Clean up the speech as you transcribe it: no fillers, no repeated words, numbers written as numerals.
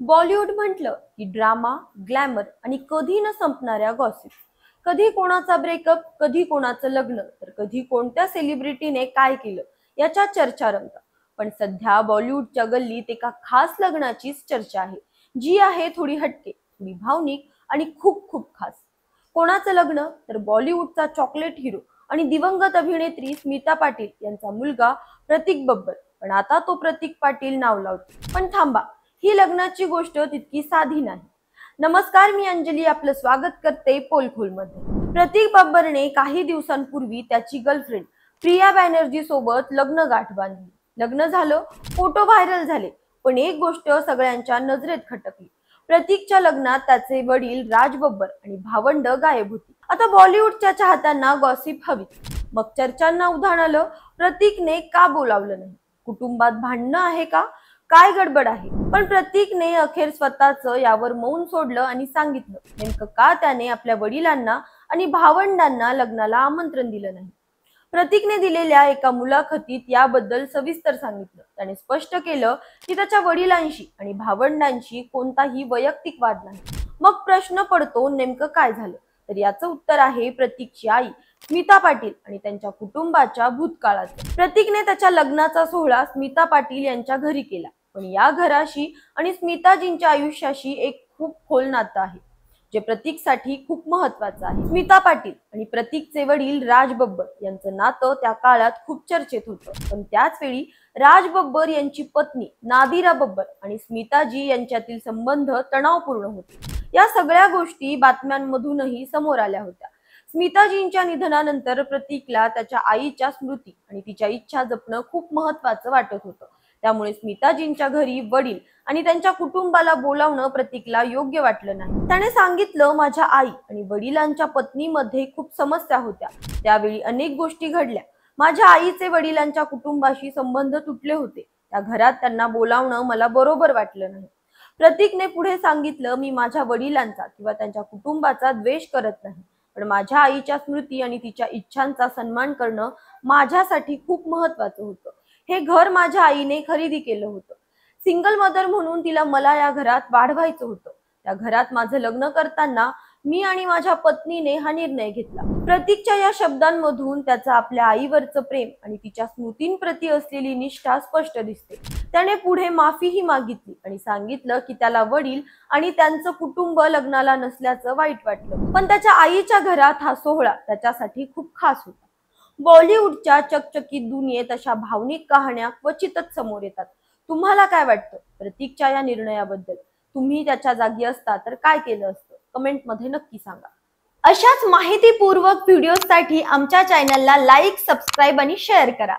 बॉलिवूड म्हटलं की drama, glamour आणि कधी न संपणाऱ्या गॉसिप. कधी कोणाचा ब्रेकअप, कधी कोणाचं लग्न, तर कधी कोणत्या सेलिब्रिटीने काय केलं याच्या चर्चा रंगतात. पण सध्या बॉलिवूडच्या गल्लीत एका खास लग्नाचीच चर्चा आहे, जी आहे थोडी हटके, थोडी भावनिक आणि खूप खूप खास. कोणाचं लग्न? तर बॉलिवूडचा चॉकलेट हिरो आणि दिवंगत अभिनेत्री स्मिता पाटील यांचा मुलगा प्रतीक बब्बर. पण आता तो प्रतीक पाटील नाव लावतो. पण थांबा, ही लग्नाची गोष्ट तितकी साधी नाही. नमस्कार, मी अंजली आपलं स्वागत करते पोलखोलमध्ये. प्रतीक बब्बरने काही दिवसांपूर्वी त्याची गर्लफ्रेंड प्रिया बॅनर्जी सोबत लग्न गाठ बांधली. लग्न झालं, फोटो व्हायरल झाले, पण एक गोष्ट सगळ्यांच्या नजरेत खटकली. प्रतीकच्या लग्नात त्याचे वडील राज बब्बर आणि भावंड गायब होती. आता बॉलिवूडच्या चाहत्यांना गॉसिप हवी. मग चर्चांना उधाण आलं, प्रतीकने का बोलावलं नाही? कुटुंबात भांडणं आहे का? काय गडबड आहे? पण प्रतीकने अखेर स्वतःच यावर मौन सोडलं आणि सांगितलं नेमकं का त्याने आपल्या वडिलांना आणि भावंडांना लग्नाला आमंत्रण दिलं नाही. प्रतीकने दिलेल्या एका मुलाखतीत याबद्दल सविस्तर सांगितलं. त्याने स्पष्ट केलं की त्याच्या वडिलांशी आणि भावंडांशी कोणताही वैयक्तिक वाद नाही. मग प्रश्न पडतो, नेमकं काय झालं? तर याचं उत्तर आहे प्रतीकची आई स्मिता पाटील आणि त्यांच्या कुटुंबाच्या भूतकाळाचं. प्रतीकने त्याच्या लग्नाचा सोहळा स्मिता पाटील यांच्या घरी केला, पण या घराशी आणि स्मिताजींच्या आयुष्याशी एक खूप खोल नातं आहे, जे प्रतीकसाठी खूप महत्वाचं आहे. स्मिता पाटील आणि प्रतीकचे वडील राज बब्बर यांचं नातं त्या काळात खूप चर्चेत होतं. पण त्याच वेळी राज बब्बर यांची पत्नी नादिरा बब्बर आणि स्मिताजी यांच्यातील संबंध तणावपूर्ण होते. या सगळ्या गोष्टी बातम्यांमधूनही समोर आल्या होत्या. स्मिताजींच्या निधनानंतर प्रतीकला त्याच्या आईच्या स्मृती आणि तिच्या इच्छा जपणं खूप महत्वाचं वाटत होतं. त्यामुळे स्मिताजींच्या घरी वडील आणि त्यांच्या कुटुंबाला बोलावणं प्रतीकला योग्य वाटलं नाही. त्याने सांगितलं, माझ्या आई आणि वडिलांच्या पत्नीमध्ये खूप समस्या होत्या. त्यावेळी अनेक गोष्टी घडल्या. माझ्या आईचे वडिलांच्या कुटुंबाशी संबंध तुटले होते. त्या घरात त्यांना बोलावणं मला बरोबर वाटलं नाही. प्रतीकने पुढे सांगितलं, मी माझ्या वडिलांचा किंवा त्यांच्या कुटुंबाचा द्वेष करत नाही, पण माझ्या आईच्या स्मृती आणि तिच्या इच्छांचा सन्मान करणं माझ्यासाठी खूप महत्वाचं होतं. हे घर माझ्या आईने खरेदी केलं होतं. सिंगल मदर म्हणून तिला मला या घरात वाढवायचं होतं. त्या घरात माझं लग्न करताना मी आणि माझ्या पत्नीने हा निर्णय घेतला. प्रतीकच्या या शब्दांमधून त्याचं आपल्या आईवरचं प्रेम आणि तिच्या स्मृतींप्रती असलेली निष्ठा स्पष्ट दिसते. त्याने पुढे माफीही मागितली आणि सांगितलं की त्याला वडील आणि त्यांचं कुटुंब लग्नाला नसल्याचं वाईट वाटलं, पण त्याच्या आईच्या घरात हा सोहळा त्याच्यासाठी खूप खास होता. बॉलिवूडच्या चकचकीत दुनियेत अशा भावनिक कहाण्या क्वचितच समोर येतात. तुम्हाला काय वाटतं प्रतीकच्या या निर्णयाबद्दल? तुम्ही त्याच्या जागी असता तर काय केलं असतं? कमेंटमध्ये नक्की सांगा. अशाच माहितीपूर्वक व्हिडिओसाठी आमच्या चॅनलला लाईक, सबस्क्राईब आणि शेअर करा.